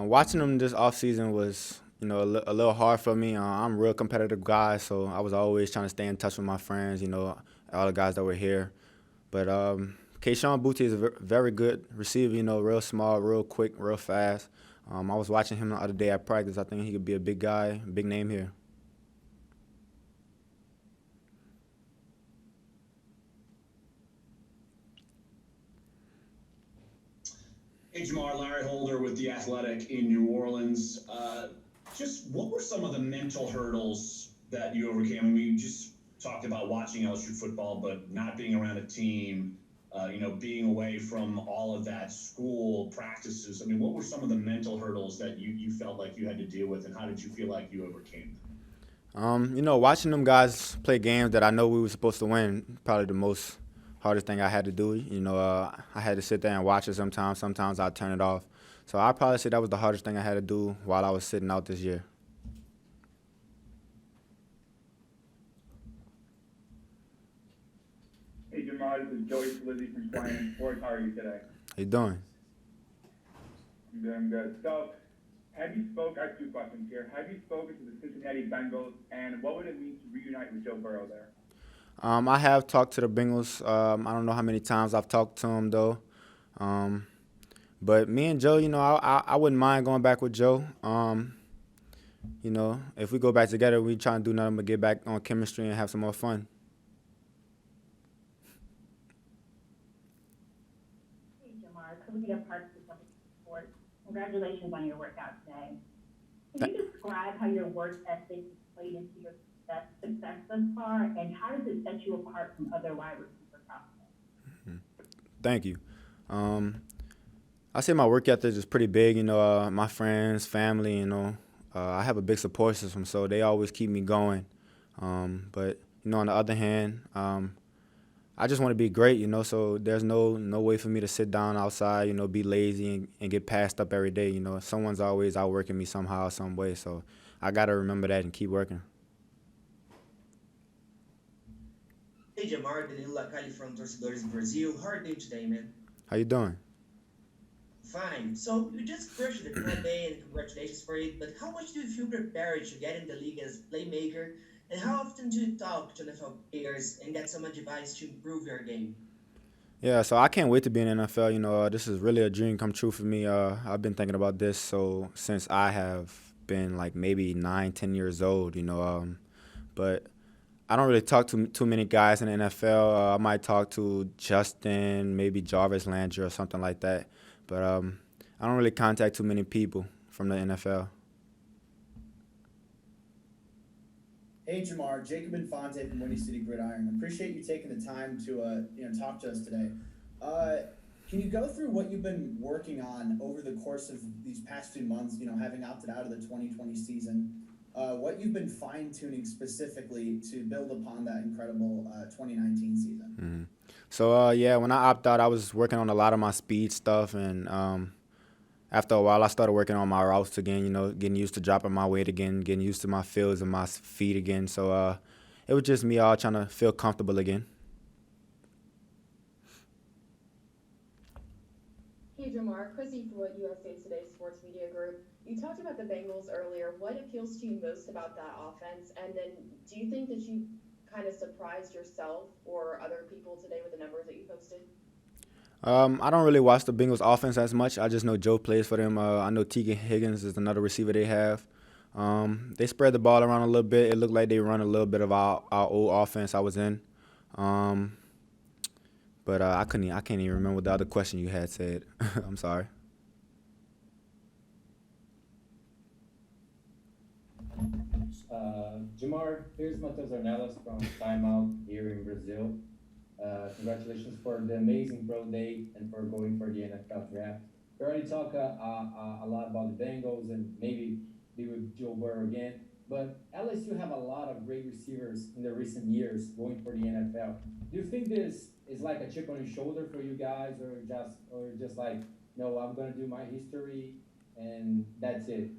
Watching them this offseason was, a little hard for me. I'm a real competitive guy, so I was always trying to stay in touch with my friends, all the guys that were here. But Keyshawn Boutte is a very good receiver, real small, real quick, real fast. I was watching him the other day at practice. I think he could be a big guy, big name here. Hey, Jamar, Larry Holder with The Athletic in New Orleans. Just what were some of the mental hurdles that you overcame? I mean, you just talked about watching LSU football, but not being around a team, being away from all of that school practices. I mean, what were some of the mental hurdles that you felt like you had to deal with, and how did you feel like you overcame them? Watching them guys play games that I know we were supposed to win, probably the most hardest thing I had to do. I had to sit there and watch it sometimes. Sometimes I'd turn it off. So I'd probably say that was the hardest thing I had to do while I was sitting out this year. Hey Jamar, this is Joey Lizzie from Science Sports. How are you today? How you doing? I'm doing good. So, I have two questions here. Have you spoken to the Cincinnati Bengals, and what would it mean to reunite with Joe Burrow there? I have talked to the Bengals. I don't know how many times I've talked to them though. Um, but me and Joe, I wouldn't mind going back with Joe. If we go back together, we try and do nothing but get back on chemistry and have some more fun. Hey, Jamar, Kalia Parks with Public Sports. Congratulations on your workout today. Can you describe how your work ethic has played into your success thus far, and how does it set you apart from other wide receiver prospects? Thank you. I say my work ethic is pretty big. My friends, family. I have a big support system, so they always keep me going. But on the other hand, I just want to be great. So there's no way for me to sit down outside. Be lazy and get passed up every day. Someone's always outworking me somehow, some way. So I gotta remember that and keep working. Hey Jamar, Danilo Lacali from Torcedores Brazil. How are you today, man? How you doing? Fine. So you just crushed the Pro Day and congratulations for it, but how much do you feel prepared to get in the league as playmaker? And how often do you talk to NFL players and get some advice to improve your game? Yeah, so I can't wait to be in the NFL. This is really a dream come true for me. I've been thinking about this so since I have been like maybe 9, 10 years old. But I don't really talk to too many guys in the NFL. I might talk to Justin, maybe Jarvis Landry or something like that. But I don't really contact too many people from the NFL. Hey Jamar, Jacob Infante from Windy City Gridiron. Appreciate you taking the time to talk to us today. Uh, can you go through what you've been working on over the course of these past few months? Having opted out of the 2020 season, what you've been fine tuning specifically to build upon that incredible 2019 season. So yeah, when I opted out, I was working on a lot of my speed stuff, and after a while, I started working on my routes again. Getting used to dropping my weight again, getting used to my feels and my feet again. So it was just me all trying to feel comfortable again. Hey Jamar, Chrissy from USA Today Sports Media Group. You talked about the Bengals earlier. What appeals to you most about that offense? And then do you think that you kind of surprised yourself or other people today with the numbers that you posted? I don't really watch the Bengals offense as much. I just know Joe plays for them. I know Tegan Higgins is another receiver they have. They spread the ball around a little bit. It looked like they run a little bit of our old offense I was in. Um, but I can't even remember what the other question you had said. I'm sorry. Jamar, here's Matheus Ornelas from Timeout here in Brazil. Congratulations for the amazing pro day and for going for the NFL draft. We already talked a lot about the Bengals and maybe be with Joe Burrow again, but LSU have a lot of great receivers in the recent years going for the NFL. Do you think this is like a chip on your shoulder for you guys, or just like, no, I'm gonna do my history and that's it?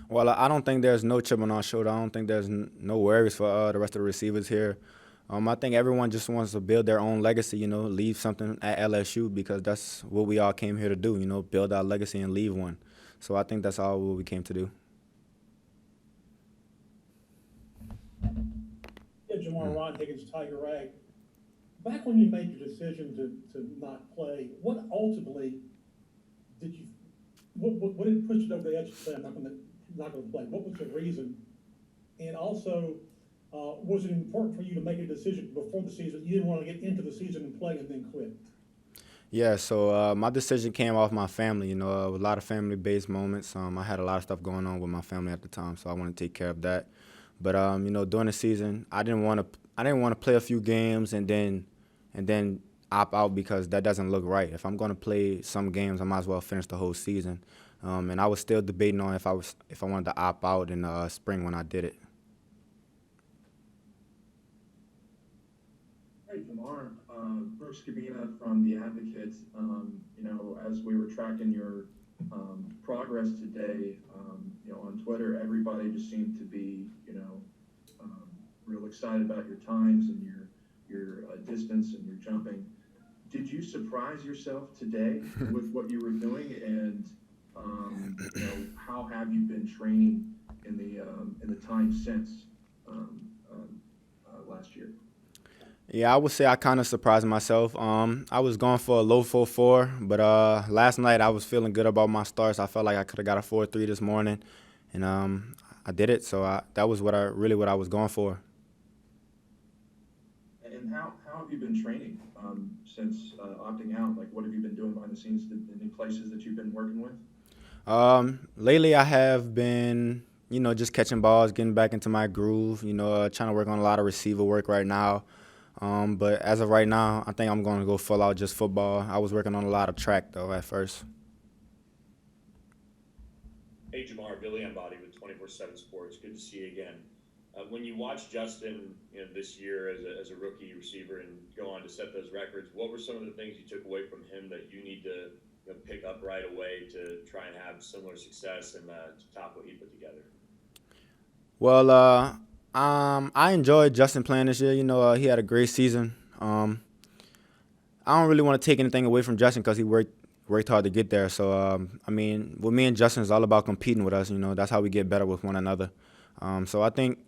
Well, I don't think there's no chip on our shoulder. I don't think there's no worries for the rest of the receivers here. I think everyone just wants to build their own legacy, leave something at LSU because that's what we all came here to do, build our legacy and leave one. So I think that's all what we came to do. Yeah, Jamar Rod Higgins, Tiger Rag. Back when you made your decision to not play, what ultimately did you, what did push you over the edge to say, I'm not gonna play? What was the reason? And also, was it important for you to make a decision before the season? You didn't want to get into the season and play and then quit? Yeah, so my decision came off my family, a lot of family-based moments. I had a lot of stuff going on with my family at the time, so I wanted to take care of that. But during the season, I didn't want to play a few games and then opt out because that doesn't look right. If I'm going to play some games, I might as well finish the whole season. And I was still debating on if I wanted to opt out in spring when I did it. Hey, Jamar, Brooks Cabina from The Advocate. As we were tracking your progress today, on Twitter, everybody just seemed to be, real excited about your times and your distance and your jumping. Did you surprise yourself today with what you were doing, and how have you been training in the time since last year? Yeah, I would say I kind of surprised myself. I was going for a low 4.4, but last night I was feeling good about my starts. I felt like I could have got a 4.3 this morning, and I did it. So that was what I was going for. And how have you been training since opting out? Like, what have you been doing behind the scenes? Any places that you've been working with? Lately I have been, just catching balls, getting back into my groove. Trying to work on a lot of receiver work right now. But as of right now, I think I'm going to go full out just football. I was working on a lot of track, though, at first. Hey, Jamar, Billy Embody with 24/7 Sports. Good to see you again. When you watch Justin, this year as a rookie receiver and go on to set those records, what were some of the things you took away from him that you need to pick up right away to try and have similar success and to top what he put together? Well, I enjoyed Justin playing this year. He had a great season. I don't really want to take anything away from Justin because he worked hard to get there. So, with me and Justin, it's all about competing with us. That's how we get better with one another. So I think,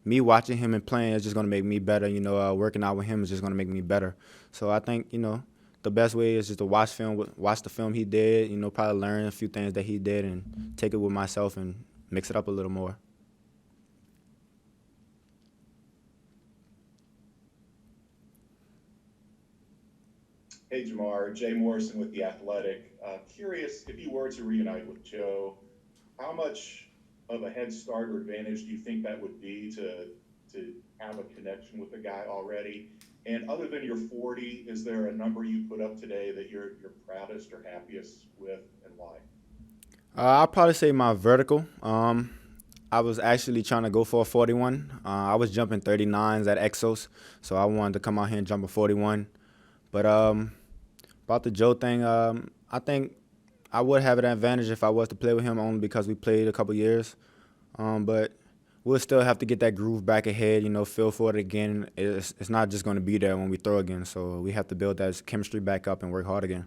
me watching him and playing is just going to make me better. Working out with him is just going to make me better. So I think, the best way is just to watch the film he did, probably learn a few things that he did and take it with myself and mix it up a little more. Hey, Jamar, Jay Morrison with The Athletic. Curious, if you were to reunite with Joe, how much of a head start or advantage do you think that would be to have a connection with the guy already? And other than your 40, is there a number you put up today that you're proudest or happiest with, and why? I'll probably say my vertical. I was actually trying to go for a 41. I was jumping 39s at Exos, so I wanted to come out here and jump a 41. But about the Joe thing, I think I would have an advantage if I was to play with him only because we played a couple years. But we'll still have to get that groove back ahead, feel for it again. It's not just going to be there when we throw again. So we have to build that chemistry back up and work hard again.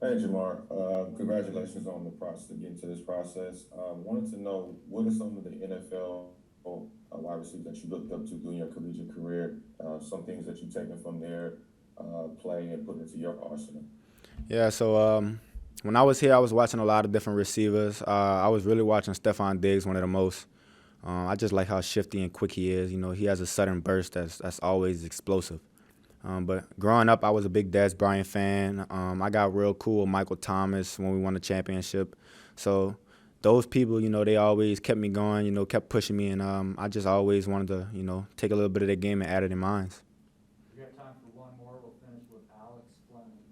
Hey, Jamar. Congratulations on the process, getting to this process. Wanted to know, what are some of the NFL wide receivers that you looked up to during your collegiate career? Some things that you've taken from their play and put into your arsenal? Yeah, so when I was here, I was watching a lot of different receivers. I was really watching Stephon Diggs, one of the most. I just like how shifty and quick he is. He has a sudden burst that's always explosive. But growing up, I was a big Dez Bryant fan. I got real cool with Michael Thomas when we won the championship. So those people, they always kept me going, kept pushing me. And I just always wanted to, take a little bit of their game and add it in mine. We got time for one more. We'll finish with Alex Fleming.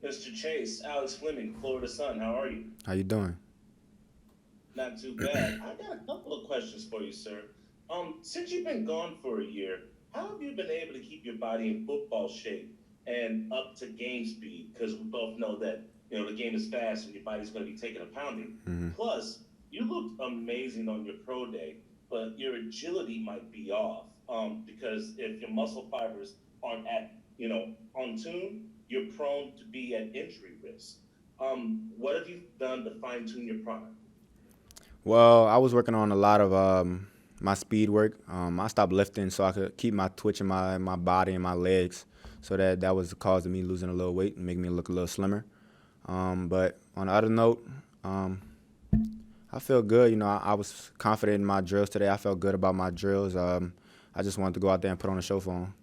Mr. Chase, Alex Fleming, Florida Sun, how are you? How you doing? Not too bad. I got a couple of questions for you, sir. Since you've been gone for a year, how have you been able to keep your body in football shape? and up to game speed, because we both know that, the game is fast and your body's going to be taking a pounding. Plus, you looked amazing on your pro day, but your agility might be off, because if your muscle fibers aren't at, on tune, you're prone to be at injury risk. What have you done to fine tune your product? Well, I was working on a lot of my speed work. I stopped lifting so I could keep my twitch in my body and my legs, so that was the cause of me losing a little weight and making me look a little slimmer. But on the other note, I feel good. I was confident in my drills today. I felt good about my drills. I just wanted to go out there and put on a show for them.